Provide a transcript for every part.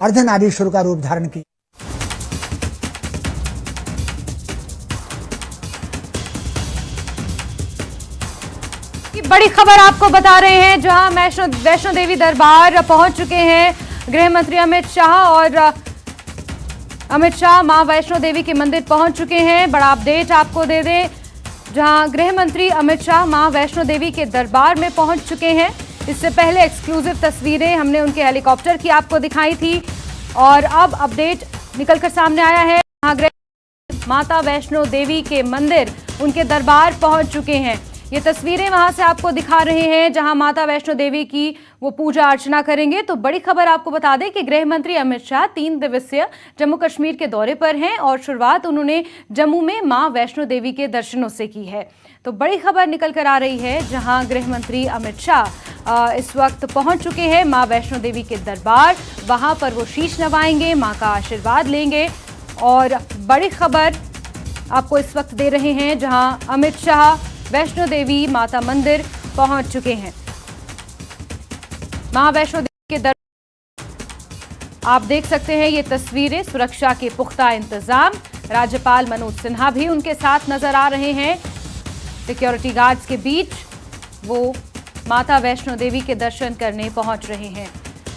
अर्धनारीश्वर का रूप धारण किया। बड़ी खबर आपको बता रहे हैं, जहां वैष्णो देवी दरबार पहुंच चुके हैं गृह मंत्री अमित शाह, और अमित शाह मां वैष्णो देवी के मंदिर पहुंच चुके हैं। बड़ा अपडेट आपको दे दें, जहां गृह मंत्री अमित शाह मां वैष्णो देवी के दरबार में पहुंच चुके हैं। इससे पहले एक्सक्लूसिव तस्वीरें हमने उनके हेलीकॉप्टर की आपको दिखाई थी, और अब अपडेट निकलकर सामने आया है, जहां माता वैष्णो देवी के मंदिर उनके दरबार पहुंच चुके हैं। ये तस्वीरें वहां से आपको दिखा रहे हैं, जहां माता वैष्णो देवी की वो पूजा अर्चना करेंगे। तो बड़ी खबर आपको बता दें कि गृह मंत्री अमित शाह 3 दिवसीय जम्मू कश्मीर के दौरे पर हैं, और शुरुआत उन्होंने जम्मू में मां वैष्णो देवी के दर्शनों से की है। तो बड़ी खबर निकल कर आ रही है, जहां गृह मंत्री अमित शाह इस वक्त पहुंच चुके हैं मां वैष्णो देवी के दरबार। वहां पर वो शीश नवाएंगे, मां का आशीर्वाद लेंगे। और बड़ी खबर आपको इस वक्त दे रहे हैं, जहां अमित शाह वैष्णो देवी माता मंदिर पहुंच चुके हैं। मां वैष्णो देवी के दरबार आप देख सकते हैं ये तस्वीरें, सुरक्षा के पुख्ता इंतजाम। राज्यपाल मनोज सिन्हा भी उनके साथ नजर आ रहे हैं। सिक्योरिटी गार्ड्स के बीच वो माता वैष्णो देवी के दर्शन करने पहुंच रहे हैं।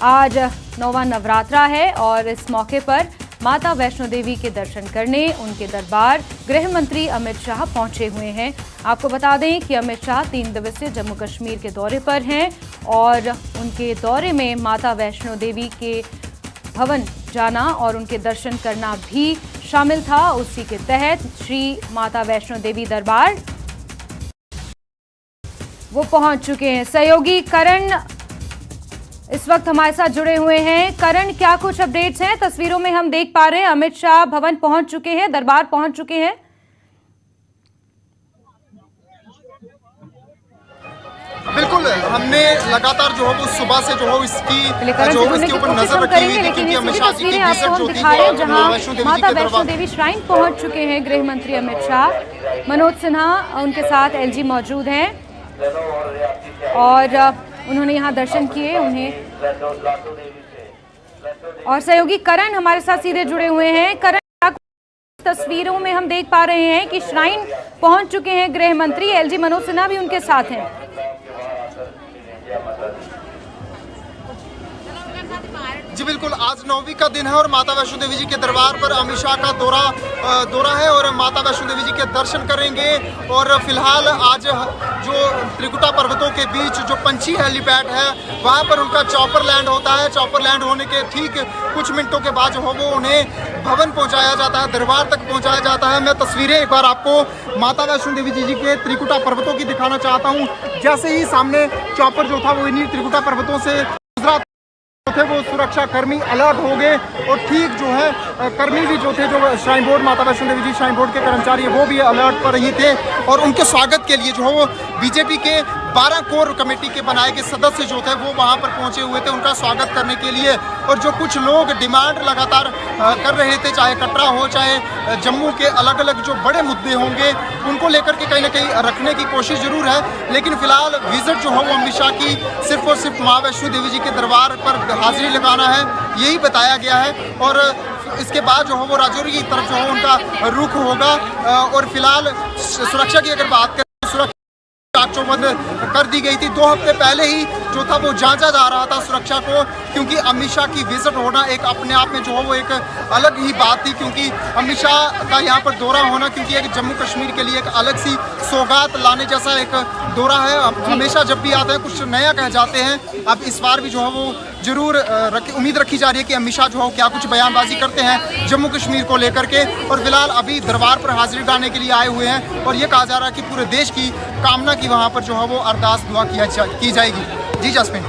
आज 9वां नवरात्रा है, और इस मौके पर माता वैष्णो देवी के दर्शन करने उनके दरबार गृह मंत्री अमित शाह पहुंचे हुए हैं। आपको बता दें कि अमित शाह 3 दिवसीय जम्मू कश्मीर के दौरे पर हैं, और उनके दौरे में माता वैष्णो देवी के भवन जाना और उनके दर्शन करना भी शामिल था। उसी के तहत श्री माता वैष्णो देवी दरबार वो पहुंच चुके हैं। सहयोगी करण इस वक्त हमारे साथ जुड़े हुए हैं। करण, क्या कुछ अपडेट्स हैं? तस्वीरों में हम देख पा रहे हैं अमित शाह भवन पहुंच चुके हैं, दरबार पहुंच चुके हैं। बिल्कुल, हमने लगातार जो है वो सुबह से जो है इसके ऊपर नजर रखी हुई थी, क्योंकि अमित शाह जी की विजिट जो थी वो माता वैष्णो देवी श्राइन पहुंच चुके हैं गृह मंत्री अमित शाह। मनोज सिन्हा उनके साथ एलजी मौजूद हैं, और उन्होंने यहाँ दर्शन किए उन्हें। और सहयोगी करण हमारे साथ सीधे जुड़े हुए हैं। करण, तस्वीरों में हम देख पा रहे हैं कि श्राइन पहुंच चुके हैं गृह मंत्री, एलजी मनोज सिन्हा भी उनके साथ हैं। जी बिल्कुल, आज 9वीं का दिन है और माता वैष्णो देवी जी के दरबार पर अमित शाह का दौरा है, और माता वैष्णो देवी जी के दर्शन करेंगे। और फिलहाल आज जो त्रिकुटा पर्वतों के बीच जो पंछी हेलीपैड है, वहां पर उनका चॉपर लैंड होता है। चॉपर लैंड होने के ठीक कुछ मिनटों के बाद जो है वो उन्हें भवन पहुंचाया जाता है, दरबार तक पहुंचाया जाता है। मैं तस्वीरें एक बार आपको माता वैष्णो देवी जी के त्रिकुटा पर्वतों की दिखाना चाहता हूँ। जैसे ही सामने चॉपर जो था वो इन्हीं त्रिकुटा पर्वतों से गुजरा थे, वो सुरक्षा कर्मी अलर्ट हो गए, और ठीक जो है कर्मी भी जो थे, जो श्राइन बोर्ड माता वैष्णो देवी जी श्राइन बोर्ड के कर्मचारी वो भी अलर्ट पर ही थे। और उनके स्वागत के लिए जो है वो बीजेपी के 12 कोर कमेटी के बनाए गए सदस्य जो थे वो वहां पर पहुंचे हुए थे उनका स्वागत करने के लिए। और जो कुछ लोग डिमांड लगातार कर रहे थे, चाहे कटरा हो, चाहे जम्मू के अलग अलग जो बड़े मुद्दे होंगे, उनको लेकर के कहीं ना कहीं रखने की कोशिश जरूर है। लेकिन फिलहाल विजिट जो है वो अमित शाह की सिर्फ और सिर्फ माँ वैष्णो देवी जी के दरबार पर हाजिरी लगाना है, यही बताया गया है। और इसके बाद जो है वो राजौरी की तरफ जो है उनका रुख होगा। और फिलहाल सुरक्षा की अगर बात करें, चौबंद कर दी गई थी। 2 हफ्ते पहले ही जो था वो जांचा जा रहा था सुरक्षा को, क्योंकि अमित शाह की विजिट होना एक अपने आप में जो है वो एक अलग ही बात थी। क्योंकि अमित शाह का यहाँ पर दौरा होना, क्योंकि एक जम्मू कश्मीर के लिए एक अलग सी सौगात लाने जैसा एक दौरा है। हमेशा जब भी आते हैं कुछ नया कह जाते हैं। अब इस बार भी जो है वो जरूर उम्मीद रखी जा रही है कि अमित शाह जो है क्या कुछ बयानबाजी करते हैं जम्मू कश्मीर को लेकर के। और फिलहाल अभी दरबार पर हाजिरी लगाने के लिए आए हुए हैं, और ये कहा जा रहा है कि पूरे देश की कामना की वहाँ पर जो है वो अरदास दुआ की जाएगी। जी जास्मिन।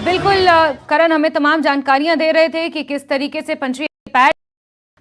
बिल्कुल, करण हमें तमाम जानकारियां दे रहे थे कि किस तरीके से पंछी पैड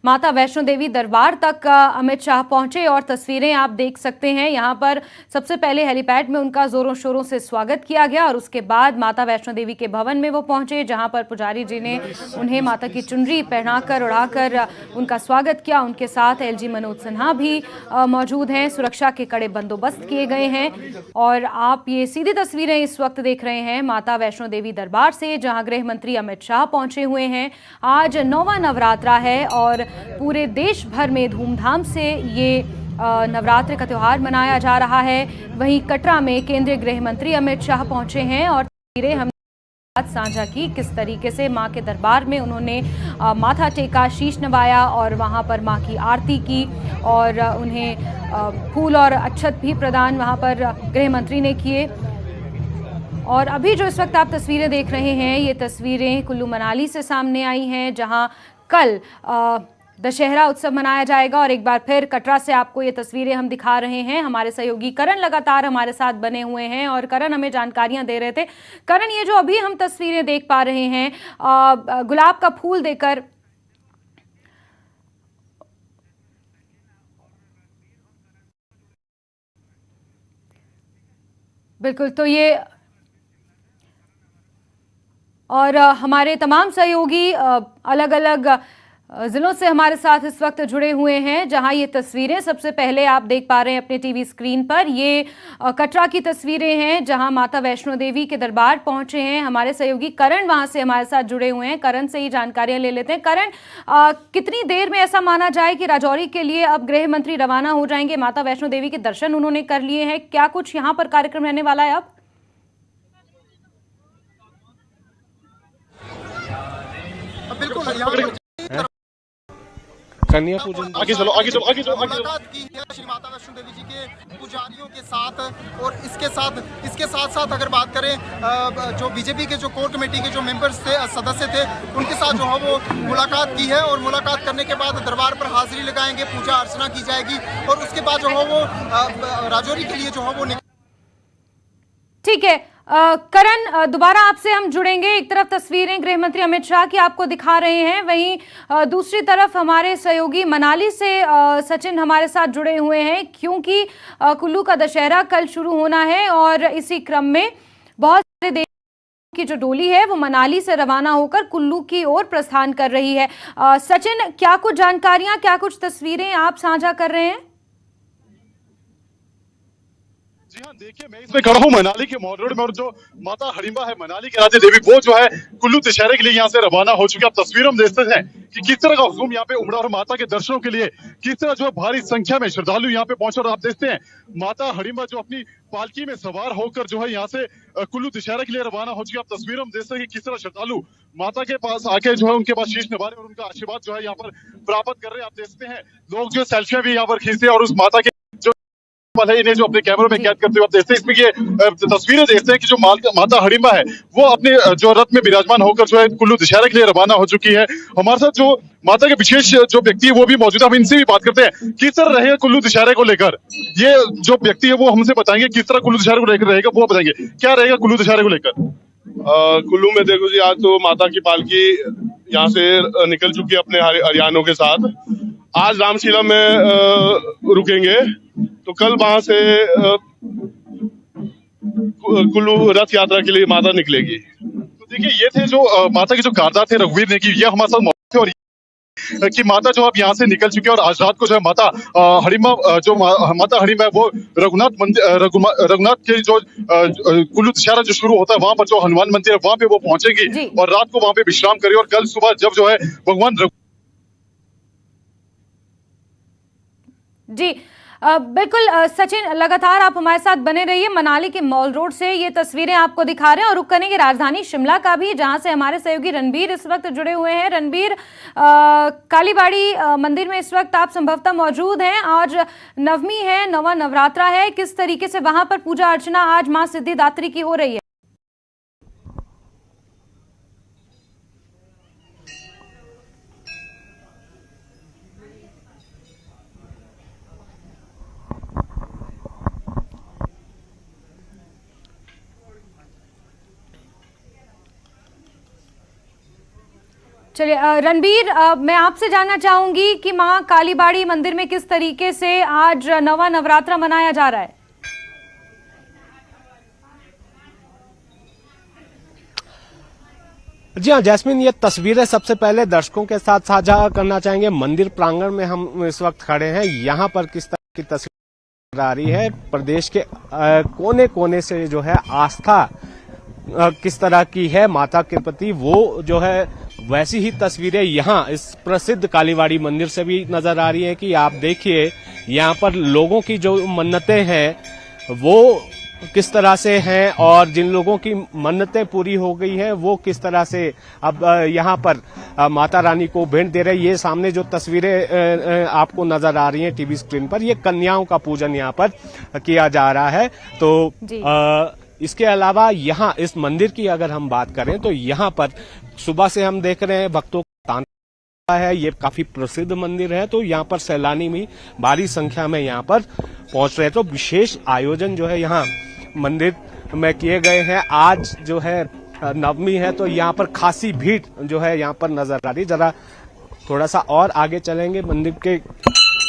माता वैष्णो देवी दरबार तक अमित शाह पहुंचे और तस्वीरें आप देख सकते हैं। यहां पर सबसे पहले हेलीपैड में उनका जोरों शोरों से स्वागत किया गया और उसके बाद माता वैष्णो देवी के भवन में वो पहुंचे, जहां पर पुजारी जी ने उन्हें माता की चुनरी पहनाकर उड़ाकर उनका स्वागत किया। उनके साथ एलजी मनोज सिन्हा भी मौजूद हैं। सुरक्षा के कड़े बंदोबस्त किए गए हैं और आप ये सीधी तस्वीरें इस वक्त देख रहे हैं माता वैष्णो देवी दरबार से, जहां गृह मंत्री अमित शाह पहुंचे हुए हैं। आज 9वां नवरात्रा है और पूरे देश भर में धूमधाम से ये नवरात्र का त्योहार मनाया जा रहा है। वहीं कटरा में केंद्रीय गृह मंत्री अमित शाह पहुंचे हैं और तस्वीरें हम साझा की किस तरीके से मां के दरबार में उन्होंने माथा टेका, शीश नवाया और वहां पर मां की आरती की और उन्हें फूल और अक्षत भी प्रदान वहां पर गृह मंत्री ने किए। और अभी जो इस वक्त आप तस्वीरें देख रहे हैं, ये तस्वीरें कुल्लू मनाली से सामने आई हैं, जहां कल दशहरा उत्सव मनाया जाएगा। और एक बार फिर कटरा से आपको ये तस्वीरें हम दिखा रहे हैं। हमारे सहयोगी करण लगातार हमारे साथ बने हुए हैं और करण हमें जानकारियां दे रहे थे। करण, ये जो अभी हम तस्वीरें देख पा रहे हैं गुलाब का फूल देकर, बिल्कुल, तो ये और हमारे तमाम सहयोगी अलग अलग जिलों से हमारे साथ इस वक्त जुड़े हुए हैं, जहां ये तस्वीरें सबसे पहले आप देख पा रहे हैं अपने टीवी स्क्रीन पर। ये कटरा की तस्वीरें हैं जहां माता वैष्णो देवी के दरबार पहुंचे हैं। हमारे सहयोगी करण वहां से हमारे साथ जुड़े हुए हैं। करण से ही जानकारियां ले लेते हैं। करण, कितनी देर में ऐसा माना जाए कि राजौरी के लिए अब गृह मंत्री रवाना हो जाएंगे? माता वैष्णो देवी के दर्शन उन्होंने कर लिए हैं, क्या कुछ यहाँ पर कार्यक्रम रहने वाला है अब? बिल्कुल, कन्या पूजन आगे चलो मुलाकात की है श्री माता वैष्णो देवी जी के पुजारियों के साथ। और इसके साथ अगर बात करें जो बीजेपी के जो कोर कमेटी के जो मेंबर्स थे, सदस्य थे, उनके साथ जो है वो मुलाकात की है और मुलाकात करने के बाद दरबार पर हाजिरी लगाएंगे, पूजा अर्चना की जाएगी और उसके बाद जो है वो राजौरी के लिए जो है वो ठीक है। करण, दोबारा आपसे हम जुड़ेंगे। एक तरफ तस्वीरें गृह मंत्री अमित शाह की आपको दिखा रहे हैं, वहीं दूसरी तरफ हमारे सहयोगी मनाली से सचिन हमारे साथ जुड़े हुए हैं, क्योंकि कुल्लू का दशहरा कल शुरू होना है और इसी क्रम में बहुत सारे देश की जो डोली है वो मनाली से रवाना होकर कुल्लू की ओर प्रस्थान कर रही है। सचिन, क्या कुछ जानकारियां, क्या कुछ तस्वीरें आप साझा कर रहे हैं? जी हाँ, देखिए मैं इसमें खड़ा हूँ मनाली के मॉल रोड में और जो माता हडिम्बा है मनाली के राजे देवी, वो जो है कुल्लू दशहरे के लिए यहाँ से रवाना हो चुके हैं। आप तस्वीरों में देखते हैं कि किस तरह का हुजूम यहाँ पे उमड़ा और माता के दर्शनों के लिए किस तरह जो है भारी संख्या में श्रद्धालु यहाँ पे पहुंचे। और आप देखते हैं माता हडिम्बा जो अपनी पालकी में सवार होकर जो है यहाँ से कुल्लू दशहरे के लिए रवाना हो चुके हैं। आप तस्वीरों में देखते हैं कि किस तरह श्रद्धालु माता के पास आके जो है उनके पास शीश नवा रहे और उनका आशीर्वाद जो है यहाँ पर प्राप्त कर रहे हैं। आप देखते हैं लोग जो सेल्फियां भी यहाँ पर खींचते हैं और उस माता के इन्हें जो अपने कैमरों में कैद करते हुए आप देखते हैं। इसमें ये तस्वीरें देखते हैं कि जो माता हडिम्बा है वो अपने जो रथ में विराजमान होकर जो है कुल्लू दशहरे के लिए रवाना हो चुकी है। हमारे साथ जो माता के विशेष जो व्यक्ति है वो भी मौजूद है, हम इनसे भी बात करते हैं किस तरह रहेगा कुल्लू दशहरे को लेकर। ये जो व्यक्ति है वो हमसे बताएंगे किस तरह कुल्लू दशहरे को लेकर रहेगा, वो बताएंगे क्या रहेगा कुल्लू दशहरे को लेकर। कुल्लू में देखो जी, आज तो माता की पालकी यहाँ से निकल चुकी है अपने हरियाणों के साथ। आज रामशीला में रुकेंगे तो कल वहां से कुल्लू रथ यात्रा के लिए माता निकलेगी। तो देखिए ये थे जो माता के जो कारदार थे रघुवीर ने की, ये हमारे साथ मौजूद थे और कि माता जो अब यहाँ से निकल चुकी है और आज रात को जो है माता हडिम्बा जो माता हडिम्बा है वो रघुनाथ के जो कुल्लू दशहरा जो शुरू होता है वहां पर जो हनुमान मंदिर है वहां पे वो पहुंचेगी और रात को वहां पे विश्राम करेगी और कल सुबह जब जो है भगवान जी बिल्कुल सचिन, लगातार आप हमारे साथ बने रहिए। मनाली के मॉल रोड से ये तस्वीरें आपको दिखा रहे हैं और रुक करेंगे राजधानी शिमला का भी, जहां से हमारे सहयोगी रणबीर इस वक्त जुड़े हुए हैं। रणबीर, कालीबाड़ी मंदिर में इस वक्त आप संभवतः मौजूद हैं। आज नवमी है, 9वां नवरात्रा है, किस तरीके से वहां पर पूजा अर्चना आज मां सिद्धिदात्री की हो रही है? चलिए रणबीर, मैं आपसे जानना चाहूंगी कि मां कालीबाड़ी मंदिर में किस तरीके से आज नवा नवरात्रा मनाया जा रहा है। जी हाँ जैस्मिन, ये तस्वीरें सबसे पहले दर्शकों के साथ साझा करना चाहेंगे। मंदिर प्रांगण में हम इस वक्त खड़े हैं। यहाँ पर किस तरह की तस्वीर आ रही है, प्रदेश के कोने कोने से जो है आस्था किस तरह की है माता के प्रति, वो जो है वैसी ही तस्वीरें यहाँ इस प्रसिद्ध कालीबाड़ी मंदिर से भी नजर आ रही है। कि आप देखिए यहाँ पर लोगों की जो मन्नतें हैं वो किस तरह से हैं, और जिन लोगों की मन्नतें पूरी हो गई हैं वो किस तरह से अब यहाँ पर माता रानी को भेंट दे रहे हैं। ये सामने जो तस्वीरें आपको नजर आ रही हैं टीवी स्क्रीन पर, ये कन्याओं का पूजन यहाँ पर किया जा रहा है। तो इसके अलावा यहाँ इस मंदिर की अगर हम बात करें तो यहाँ पर सुबह से हम देख रहे हैं भक्तों का तांता है। ये काफी प्रसिद्ध मंदिर है, तो यहाँ पर सैलानी भी भारी संख्या में यहाँ पर पहुंच रहे हैं। तो विशेष आयोजन जो है यहाँ मंदिर में किए गए हैं। आज जो है नवमी है, तो यहाँ पर खासी भीड़ जो है यहाँ पर नजर आ रही। जरा थोड़ा सा और आगे चलेंगे, मंदिर के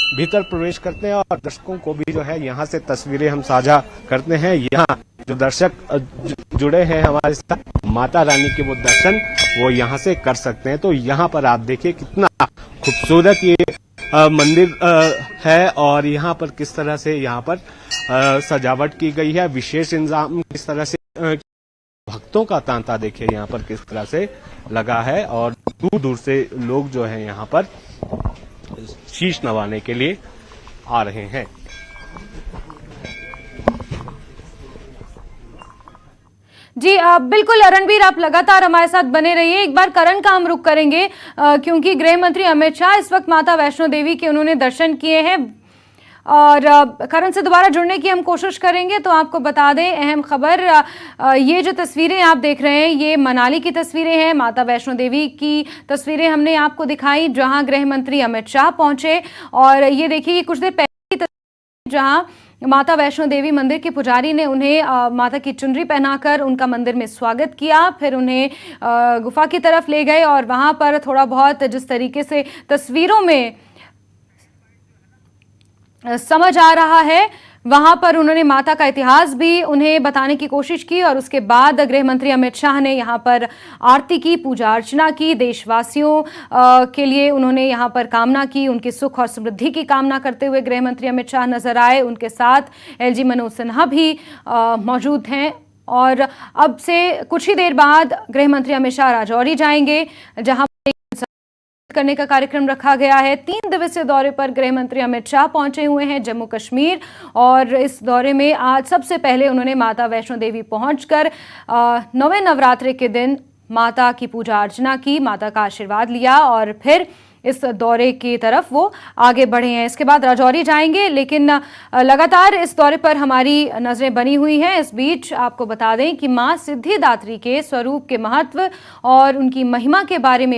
भीतर प्रवेश करते हैं और दर्शकों को भी जो है यहाँ से तस्वीरें हम साझा करते हैं। यहाँ जो दर्शक जुड़े हैं हमारे साथ, माता रानी के वो दर्शन वो यहाँ से कर सकते हैं। तो यहाँ पर आप देखिए कितना खूबसूरत ये मंदिर है, और यहाँ पर किस तरह से यहाँ पर सजावट की गई है, विशेष इंतजाम किस तरह से, भक्तों का तांता देखिए यहाँ पर किस तरह से लगा है, और दूर दूर से लोग जो है यहाँ पर शीश नवाने के लिए आ रहे हैं। जी बिल्कुल रणबीर, आप लगातार हमारे साथ बने रहिए। एक बार करण का हम रुख करेंगे क्योंकि गृह मंत्री अमित शाह इस वक्त माता वैष्णो देवी के उन्होंने दर्शन किए हैं, और करण से दोबारा जुड़ने की हम कोशिश करेंगे। तो आपको बता दें अहम खबर, ये जो तस्वीरें आप देख रहे हैं ये मनाली की तस्वीरें हैं। माता वैष्णो देवी की तस्वीरें हमने आपको दिखाई जहां गृह मंत्री अमित शाह पहुंचे, और ये देखिए कुछ देर पहले की तस्वीर जहां माता वैष्णो देवी मंदिर के पुजारी ने उन्हें माता की चुनरी पहनाकर उनका मंदिर में स्वागत किया, फिर उन्हें गुफा की तरफ ले गए, और वहां पर थोड़ा बहुत जिस तरीके से तस्वीरों में समझ आ रहा है वहां पर उन्होंने माता का इतिहास भी उन्हें बताने की कोशिश की। और उसके बाद गृह मंत्री अमित शाह ने यहां पर आरती की, पूजा अर्चना की, देशवासियों के लिए उन्होंने यहां पर कामना की, उनकी सुख और समृद्धि की कामना करते हुए गृह मंत्री अमित शाह नजर आए। उनके साथ एलजी मनोज सिन्हा भी मौजूद हैं, और अब से कुछ ही देर बाद गृह मंत्री अमित शाह राजौरी जाएंगे जहां करने का कार्यक्रम रखा गया है। 3 दिवसीय दौरे पर गृह मंत्री अमित शाह पहुंचे हुए हैं जम्मू कश्मीर, और इस दौरे में आज सबसे पहले उन्होंने माता वैष्णो देवी पहुंचकर नवे नवरात्रे के दिन माता की पूजा अर्चना की, माता का आशीर्वाद लिया, और फिर इस दौरे की तरफ वो आगे बढ़े हैं। इसके बाद राजौरी जाएंगे, लेकिन लगातार इस दौरे पर हमारी नजरें बनी हुई हैं। इस बीच आपको बता दें कि मां सिद्धिदात्री के स्वरूप के महत्व और उनकी महिमा के बारे में